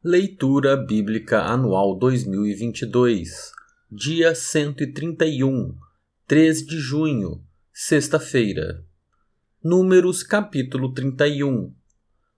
Leitura Bíblica Anual 2022, dia 131, 3 de junho, sexta-feira. Números capítulo 31.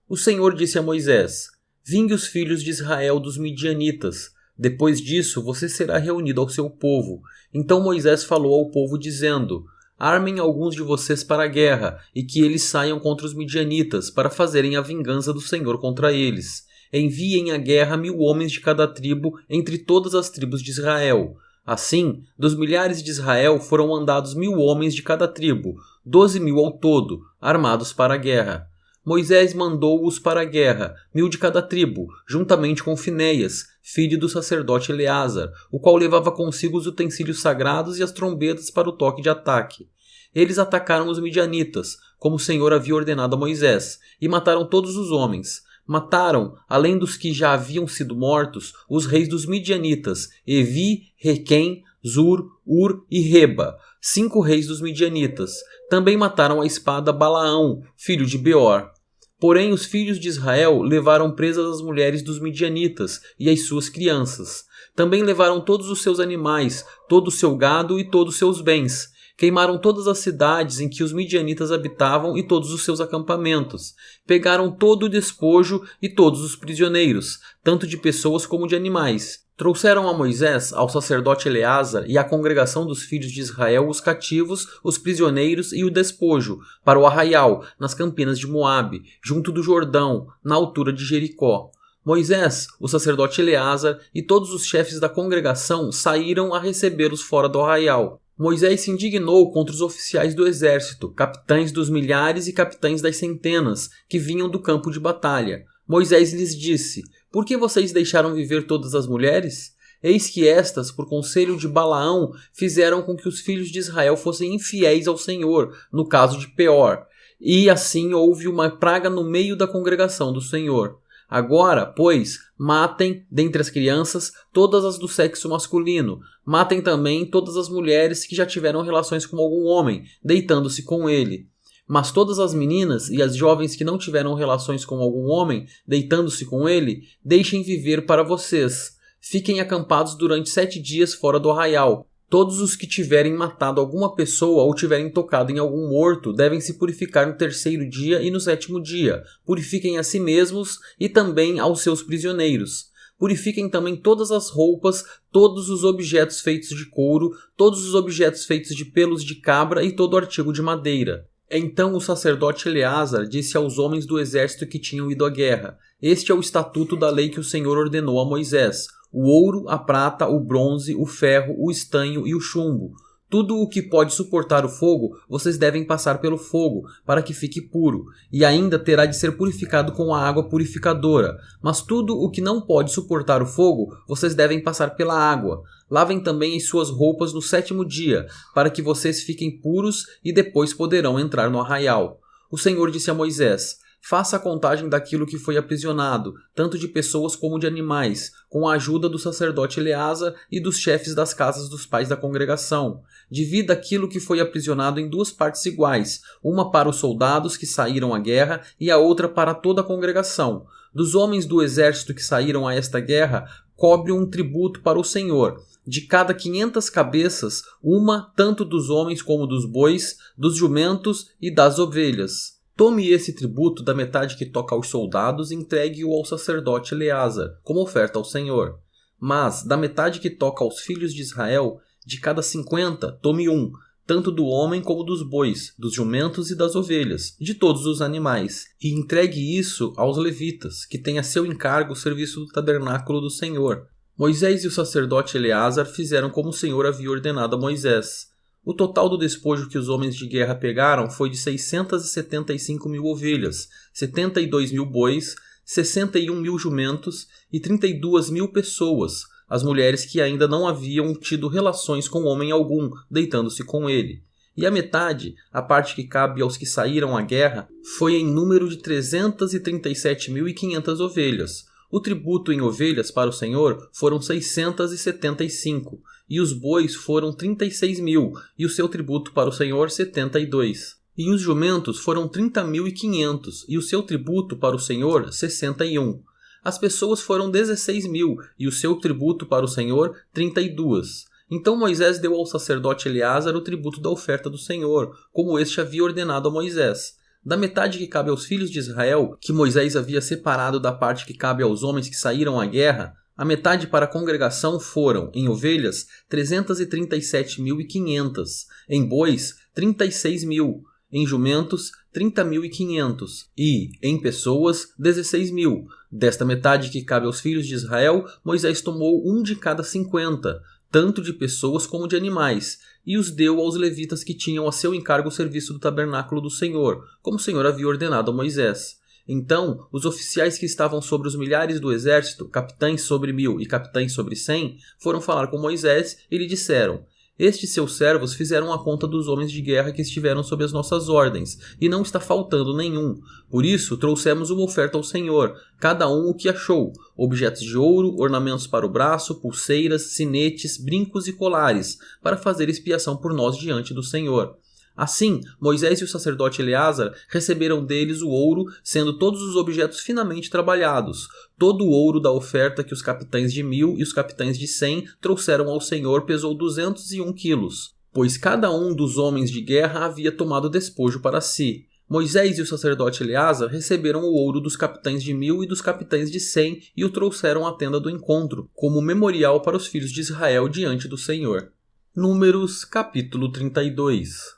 O Senhor disse a Moisés: Vingue os filhos de Israel dos midianitas. Depois disso você será reunido ao seu povo. Então Moisés falou ao povo dizendo: Armem alguns de vocês para a guerra, e que eles saiam contra os midianitas, para fazerem a vingança do Senhor contra eles. Enviem à guerra 1000 homens de cada tribo entre todas as tribos de Israel. Assim, dos milhares de Israel foram mandados 1000 homens de cada tribo, 12.000 ao todo, armados para a guerra. Moisés mandou-os para a guerra, 1000 de cada tribo, juntamente com Finéias, filho do sacerdote Eleazar, o qual levava consigo os utensílios sagrados e as trombetas para o toque de ataque. Eles atacaram os midianitas, como o Senhor havia ordenado a Moisés, e mataram todos os homens. Mataram, além dos que já haviam sido mortos, os reis dos midianitas, Evi, Requém, Zur, Ur e Reba, 5 reis dos midianitas. Também mataram à espada Balaão, filho de Beor. Porém, os filhos de Israel levaram presas as mulheres dos midianitas e as suas crianças. Também levaram todos os seus animais, todo o seu gado e todos os seus bens. Queimaram todas as cidades em que os midianitas habitavam e todos os seus acampamentos. Pegaram todo o despojo e todos os prisioneiros, tanto de pessoas como de animais. Trouxeram a Moisés, ao sacerdote Eleazar e à congregação dos filhos de Israel os cativos, os prisioneiros e o despojo, para o arraial, nas campinas de Moabe, junto do Jordão, na altura de Jericó. Moisés, o sacerdote Eleazar e todos os chefes da congregação saíram a recebê-los fora do arraial. Moisés se indignou contra os oficiais do exército, capitães dos milhares e capitães das centenas, que vinham do campo de batalha. Moisés lhes disse: Por que vocês deixaram viver todas as mulheres? Eis que estas, por conselho de Balaão, fizeram com que os filhos de Israel fossem infiéis ao Senhor, no caso de Peor. E assim houve uma praga no meio da congregação do Senhor. Agora, pois, matem, dentre as crianças, todas as do sexo masculino. Matem também todas as mulheres que já tiveram relações com algum homem, deitando-se com ele. Mas todas as meninas e as jovens que não tiveram relações com algum homem, deitando-se com ele, deixem viver para vocês. Fiquem acampados durante 7 dias fora do arraial. Todos os que tiverem matado alguma pessoa ou tiverem tocado em algum morto devem se purificar no 3º dia e no 7º dia. Purifiquem a si mesmos e também aos seus prisioneiros. Purifiquem também todas as roupas, todos os objetos feitos de couro, todos os objetos feitos de pelos de cabra e todo artigo de madeira. Então o sacerdote Eleazar disse aos homens do exército que tinham ido à guerra: Este é o estatuto da lei que o Senhor ordenou a Moisés. O ouro, a prata, o bronze, o ferro, o estanho e o chumbo. Tudo o que pode suportar o fogo, vocês devem passar pelo fogo, para que fique puro, e ainda terá de ser purificado com a água purificadora. Mas tudo o que não pode suportar o fogo, vocês devem passar pela água. Lavem também as suas roupas no 7º dia, para que vocês fiquem puros e depois poderão entrar no arraial. O Senhor disse a Moisés: Faça a contagem daquilo que foi aprisionado, tanto de pessoas como de animais, com a ajuda do sacerdote Eleazar e dos chefes das casas dos pais da congregação. Divida aquilo que foi aprisionado em 2 partes iguais, uma para os soldados que saíram à guerra e a outra para toda a congregação. Dos homens do exército que saíram a esta guerra, cobre um tributo para o Senhor. De cada 500 cabeças, uma tanto dos homens como dos bois, dos jumentos e das ovelhas. Tome esse tributo da metade que toca aos soldados e entregue-o ao sacerdote Eleazar, como oferta ao Senhor. Mas, da metade que toca aos filhos de Israel, de cada 50, tome um, tanto do homem como dos bois, dos jumentos e das ovelhas, de todos os animais, e entregue isso aos levitas, que têm a seu encargo o serviço do tabernáculo do Senhor. Moisés e o sacerdote Eleazar fizeram como o Senhor havia ordenado a Moisés. O total do despojo que os homens de guerra pegaram foi de 675.000 ovelhas, 72.000 bois, 61.000 jumentos e 32.000 pessoas, as mulheres que ainda não haviam tido relações com homem algum, deitando-se com ele. E a metade, a parte que cabe aos que saíram à guerra, foi em número de 337.500 ovelhas. O tributo em ovelhas para o Senhor foram 675, e os bois foram 36.000, e o seu tributo para o Senhor 72. E os jumentos foram 30.500, e o seu tributo para o Senhor 61. As pessoas foram 16.000, e o seu tributo para o Senhor, 32. Então Moisés deu ao sacerdote Eleazar o tributo da oferta do Senhor, como este havia ordenado a Moisés. Da metade que cabe aos filhos de Israel, que Moisés havia separado da parte que cabe aos homens que saíram à guerra, a metade para a congregação foram, em ovelhas, 337.500, em bois, 36.000, em jumentos, 30.500, e, em pessoas, 16.000. Desta metade que cabe aos filhos de Israel, Moisés tomou um de cada 50, tanto de pessoas como de animais, e os deu aos levitas que tinham a seu encargo o serviço do tabernáculo do Senhor, como o Senhor havia ordenado a Moisés. Então, os oficiais que estavam sobre os milhares do exército, capitães sobre 1.000 e capitães sobre 100, foram falar com Moisés e lhe disseram: estes seus servos fizeram a conta dos homens de guerra que estiveram sob as nossas ordens, e não está faltando nenhum. Por isso, trouxemos uma oferta ao Senhor, cada um o que achou: objetos de ouro, ornamentos para o braço, pulseiras, sinetes, brincos e colares, para fazer expiação por nós diante do Senhor. Assim, Moisés e o sacerdote Eleazar receberam deles o ouro, sendo todos os objetos finamente trabalhados. Todo o ouro da oferta que os capitães de 1.000 e os capitães de 100 trouxeram ao Senhor pesou 201 quilos, pois cada um dos homens de guerra havia tomado despojo para si. Moisés e o sacerdote Eleazar receberam o ouro dos capitães de 1.000 e dos capitães de 100 e o trouxeram à tenda do encontro, como memorial para os filhos de Israel diante do Senhor. Números, capítulo 32.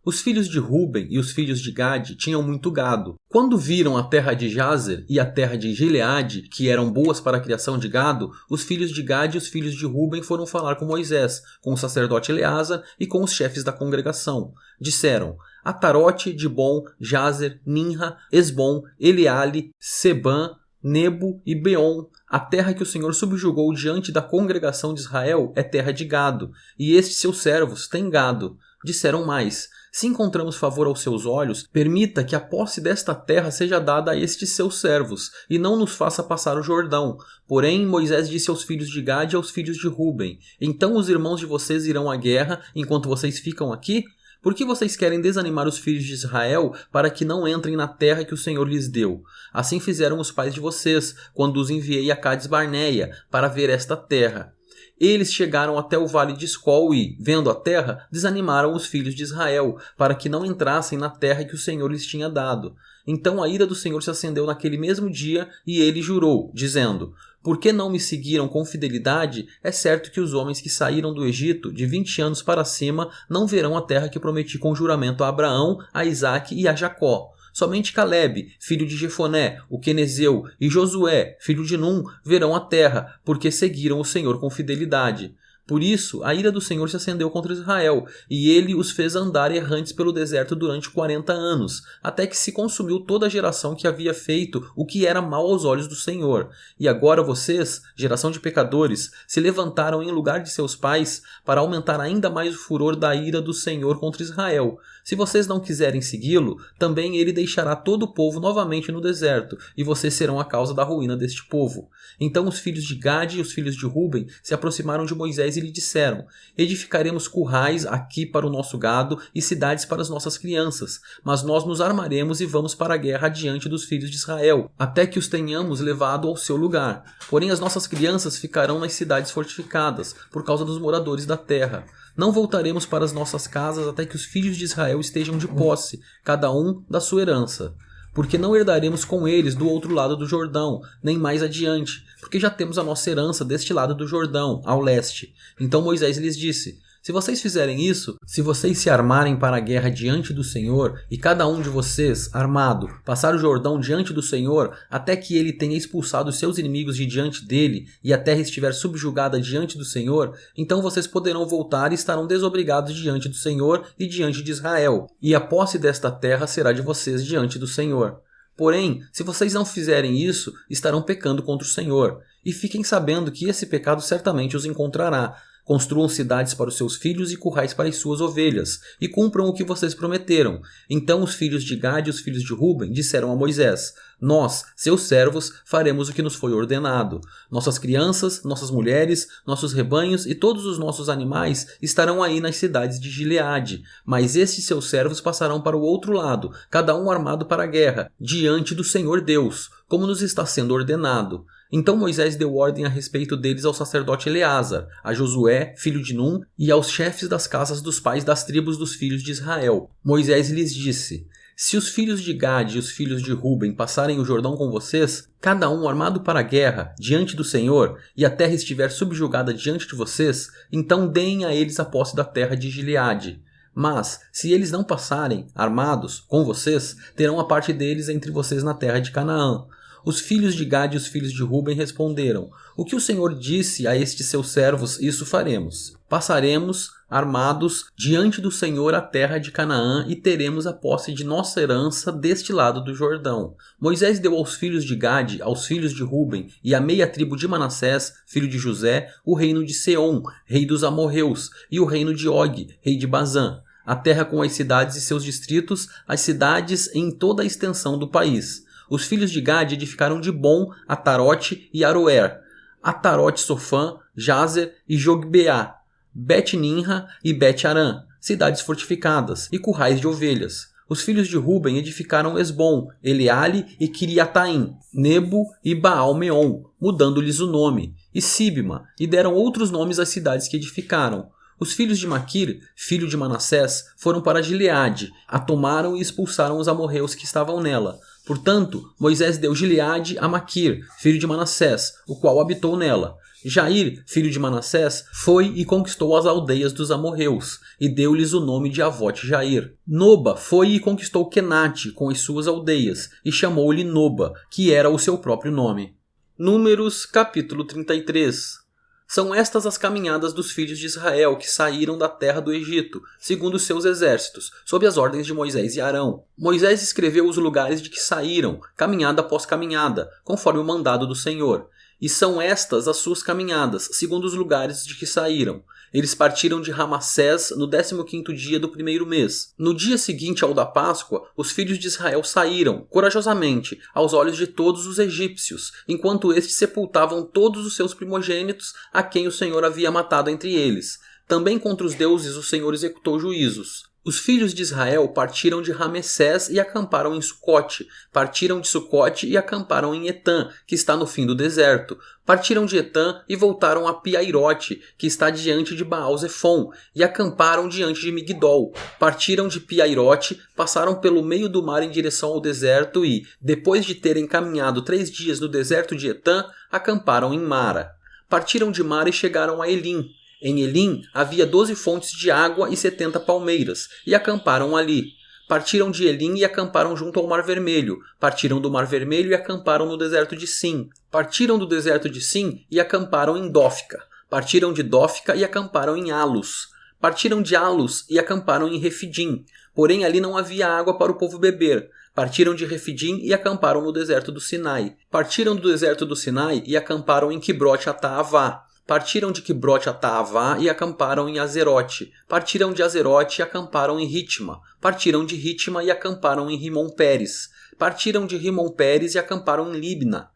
Os filhos de Ruben e os filhos de Gade tinham muito gado. Quando viram a terra de Jazer e a terra de Gileade, que eram boas para a criação de gado, os filhos de Gade e os filhos de Ruben foram falar com Moisés, com o sacerdote Eleazar e com os chefes da congregação. Disseram: Atarote, Dibon, Jazer, Minha, Esbom, Eleale, Sebã, Nebo e Beon, a terra que o Senhor subjugou diante da congregação de Israel é terra de gado, e estes seus servos têm gado. Disseram mais: se encontramos favor aos seus olhos, permita que a posse desta terra seja dada a estes seus servos, e não nos faça passar o Jordão. Porém, Moisés disse aos filhos de Gade e aos filhos de Ruben: então os irmãos de vocês irão à guerra, enquanto vocês ficam aqui? Por que vocês querem desanimar os filhos de Israel para que não entrem na terra que o Senhor lhes deu? Assim fizeram os pais de vocês, quando os enviei a Cades Barneia, para ver esta terra. Eles chegaram até o vale de Escol e, vendo a terra, desanimaram os filhos de Israel, para que não entrassem na terra que o Senhor lhes tinha dado. Então a ira do Senhor se acendeu naquele mesmo dia, e ele jurou, dizendo: por que não me seguiram com fidelidade? É certo que os homens que saíram do Egito, de 20 anos para cima, não verão a terra que prometi com juramento a Abraão, a Isaque e a Jacó. Somente Caleb, filho de Jefoné, o quenezeu, e Josué, filho de Num, verão a terra, porque seguiram o Senhor com fidelidade. Por isso, a ira do Senhor se acendeu contra Israel, e ele os fez andar errantes pelo deserto durante 40 anos, até que se consumiu toda a geração que havia feito o que era mal aos olhos do Senhor. E agora vocês, geração de pecadores, se levantaram em lugar de seus pais para aumentar ainda mais o furor da ira do Senhor contra Israel. Se vocês não quiserem segui-lo, também ele deixará todo o povo novamente no deserto, e vocês serão a causa da ruína deste povo. Então os filhos de Gade e os filhos de Ruben se aproximaram de Moisés e lhe disseram: edificaremos currais aqui para o nosso gado e cidades para as nossas crianças, mas nós nos armaremos e vamos para a guerra diante dos filhos de Israel, até que os tenhamos levado ao seu lugar. Porém as nossas crianças ficarão nas cidades fortificadas, por causa dos moradores da terra. Não voltaremos para as nossas casas até que os filhos de Israel estejam de posse, cada um da sua herança. Porque não herdaremos com eles do outro lado do Jordão, nem mais adiante, porque já temos a nossa herança deste lado do Jordão, ao leste. Então Moisés lhes disse: se vocês fizerem isso, se vocês se armarem para a guerra diante do Senhor, e cada um de vocês, armado, passar o Jordão diante do Senhor, até que ele tenha expulsado os seus inimigos de diante dele, e a terra estiver subjugada diante do Senhor, então vocês poderão voltar e estarão desobrigados diante do Senhor e diante de Israel, e a posse desta terra será de vocês diante do Senhor. Porém, se vocês não fizerem isso, estarão pecando contra o Senhor, e fiquem sabendo que esse pecado certamente os encontrará. Construam cidades para os seus filhos e currais para as suas ovelhas, e cumpram o que vocês prometeram. Então os filhos de Gade e os filhos de Ruben disseram a Moisés: Nós, seus servos, faremos o que nos foi ordenado. Nossas crianças, nossas mulheres, nossos rebanhos e todos os nossos animais estarão aí nas cidades de Gileade. Mas estes seus servos passarão para o outro lado, cada um armado para a guerra, diante do Senhor Deus, como nos está sendo ordenado. Então Moisés deu ordem a respeito deles ao sacerdote Eleazar, a Josué, filho de Num, e aos chefes das casas dos pais das tribos dos filhos de Israel. Moisés lhes disse: se os filhos de Gade e os filhos de Ruben passarem o Jordão com vocês, cada um armado para a guerra, diante do Senhor, e a terra estiver subjugada diante de vocês, então deem a eles a posse da terra de Gileade. Mas, se eles não passarem, armados, com vocês, terão a parte deles entre vocês na terra de Canaã. Os filhos de Gade e os filhos de Ruben responderam: o que o Senhor disse a estes seus servos, isso faremos. Passaremos, armados, diante do Senhor a terra de Canaã e teremos a posse de nossa herança deste lado do Jordão. Moisés deu aos filhos de Gade, aos filhos de Ruben e à meia tribo de Manassés, filho de José, o reino de Seom, rei dos amorreus, e o reino de Og, rei de Bazã, a terra com as cidades e seus distritos, as cidades em toda a extensão do país. Os filhos de Gade edificaram Dibom, Atarote e Aroer, Atarote Sofã, Jazer e Jogbeá, Bet-Nimra e Bet-Arã, cidades fortificadas, e currais de ovelhas. Os filhos de Ruben edificaram Esbom, Eleale e Kiriataim, Nebo e Baal-Meon, mudando-lhes o nome, e Sibma, e deram outros nomes às cidades que edificaram. Os filhos de Maquir, filho de Manassés, foram para Gileade, a tomaram e expulsaram os amorreus que estavam nela. Portanto, Moisés deu Gileade a Maquir, filho de Manassés, o qual habitou nela. Jair, filho de Manassés, foi e conquistou as aldeias dos amorreus, e deu-lhes o nome de Avote Jair. Noba foi e conquistou Quenate com as suas aldeias, e chamou-lhe Noba, que era o seu próprio nome. Números, capítulo 33. São estas as caminhadas dos filhos de Israel que saíram da terra do Egito, segundo seus exércitos, sob as ordens de Moisés e Arão. Moisés escreveu os lugares de que saíram, caminhada após caminhada, conforme o mandado do Senhor. E são estas as suas caminhadas, segundo os lugares de que saíram. Eles partiram de Ramassés no 15º dia do primeiro mês. No dia seguinte ao da Páscoa, os filhos de Israel saíram, corajosamente, aos olhos de todos os egípcios, enquanto estes sepultavam todos os seus primogênitos, a quem o Senhor havia matado entre eles. Também contra os deuses o Senhor executou juízos. Os filhos de Israel partiram de Ramessés e acamparam em Sucote. Partiram de Sucote e acamparam em Etã, que está no fim do deserto. Partiram de Etã e voltaram a Piairote, que está diante de Baal-Zefon, e acamparam diante de Migdol. Partiram de Piairote, passaram pelo meio do mar em direção ao deserto e, depois de terem caminhado 3 dias no deserto de Etã, acamparam em Mara. Partiram de Mara e chegaram a Elim. Em Elim havia 12 fontes de água e 70 palmeiras, e acamparam ali. Partiram de Elim e acamparam junto ao Mar Vermelho. Partiram do Mar Vermelho e acamparam no deserto de Sim. Partiram do deserto de Sim e acamparam em Dófica. Partiram de Dófica e acamparam em Alus. Partiram de Alus e acamparam em Refidim. Porém ali não havia água para o povo beber. Partiram de Refidim e acamparam no deserto do Sinai. Partiram do deserto do Sinai e acamparam em Quibrote-Ataavá. Partiram de Quibrote-Ataavá e acamparam em Azerote. Partiram de Azerote e acamparam em Ritma. Partiram de Ritma e acamparam em Rimon-Pérez. Partiram de Rimon-Pérez e acamparam em Libna.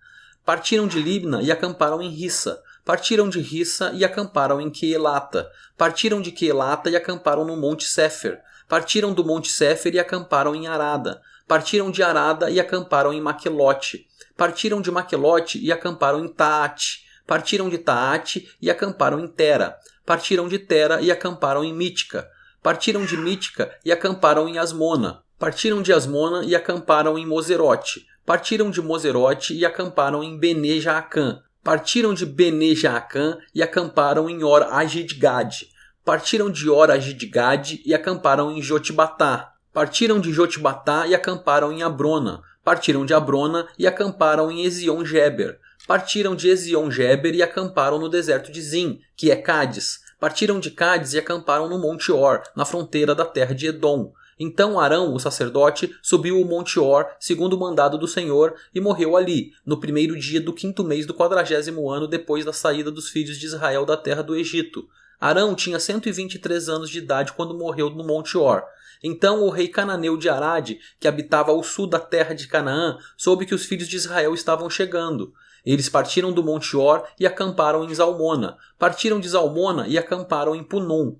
Partiram de Libna e acamparam em Rissa. Partiram de Rissa e acamparam em Queelata. Partiram de Queelata e acamparam no Monte Sefer. Partiram do Monte Sefer e acamparam em Arada. Partiram de Arada e acamparam em Maquelote. Partiram de Maquelote e acamparam em Taate. Partiram de Taate e acamparam em Tera. Partiram de Tera e acamparam em Mítica. Partiram de Mítica e acamparam em Asmona. Partiram de Asmona e acamparam em Moserote. Partiram de Moserote e acamparam em Bene-Jaacã. Partiram de Bene-Jaacã e acamparam em Or-Agidgade. Partiram de Or-Agidgade e acamparam em Jotbatá. Partiram de Jotbatá e acamparam em Abrona. Partiram de Abrona e acamparam em Ezion-Geber. Partiram de Ezion-Geber e acamparam no deserto de Zim, que é Cádiz. Partiram de Cádiz e acamparam no Monte Or, na fronteira da terra de Edom. Então Arão, o sacerdote, subiu o Monte Or, segundo o mandado do Senhor, e morreu ali, no primeiro dia do 5º mês do 40º ano depois da saída dos filhos de Israel da terra do Egito. Arão tinha 123 anos de idade quando morreu no Monte Or. Então o rei cananeu de Arade, que habitava ao sul da terra de Canaã, soube que os filhos de Israel estavam chegando. Eles partiram do Monte Or e acamparam em Zalmona. Partiram de Zalmona e acamparam em Punom.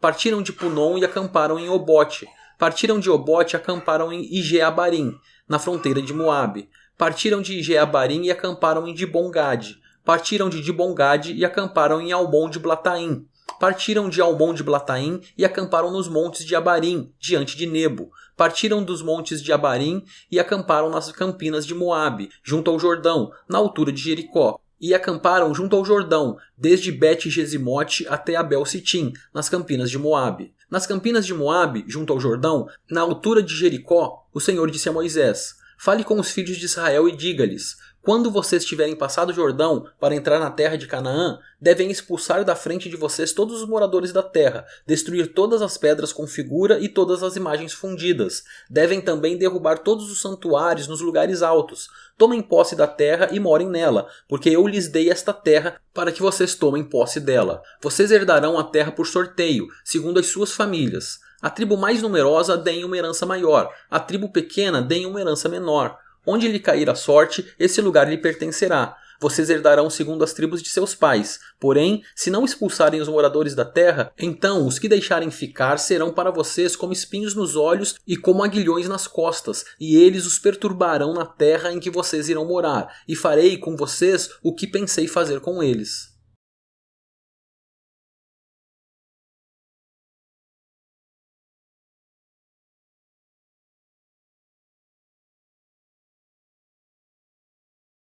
Partiram de Punom e acamparam em Obote. Partiram de Obote e acamparam em Ijeabarim, na fronteira de Moabe. Partiram de Ijeabarim e acamparam em Dibongade. Partiram de Dibongade e acamparam em Almon de Blataim. Partiram de Almon de Blataim e acamparam nos montes de Abarim, diante de Nebo. Partiram dos montes de Abarim e acamparam nas campinas de Moabe, junto ao Jordão, na altura de Jericó. E acamparam junto ao Jordão, desde Bet-Gesimote até Abel-Sitim, nas campinas de Moabe. Nas campinas de Moabe, junto ao Jordão, na altura de Jericó, o Senhor disse a Moisés: Fale com os filhos de Israel e diga-lhes: Quando vocês tiverem passado o Jordão para entrar na terra de Canaã, devem expulsar da frente de vocês todos os moradores da terra, destruir todas as pedras com figura e todas as imagens fundidas. Devem também derrubar todos os santuários nos lugares altos. Tomem posse da terra e morem nela, porque eu lhes dei esta terra para que vocês tomem posse dela. Vocês herdarão a terra por sorteio, segundo as suas famílias. A tribo mais numerosa deem uma herança maior, a tribo pequena deem uma herança menor. Onde lhe cair a sorte, esse lugar lhe pertencerá. Vocês herdarão segundo as tribos de seus pais. Porém, se não expulsarem os moradores da terra, então os que deixarem ficar serão para vocês como espinhos nos olhos e como aguilhões nas costas, e eles os perturbarão na terra em que vocês irão morar, e farei com vocês o que pensei fazer com eles.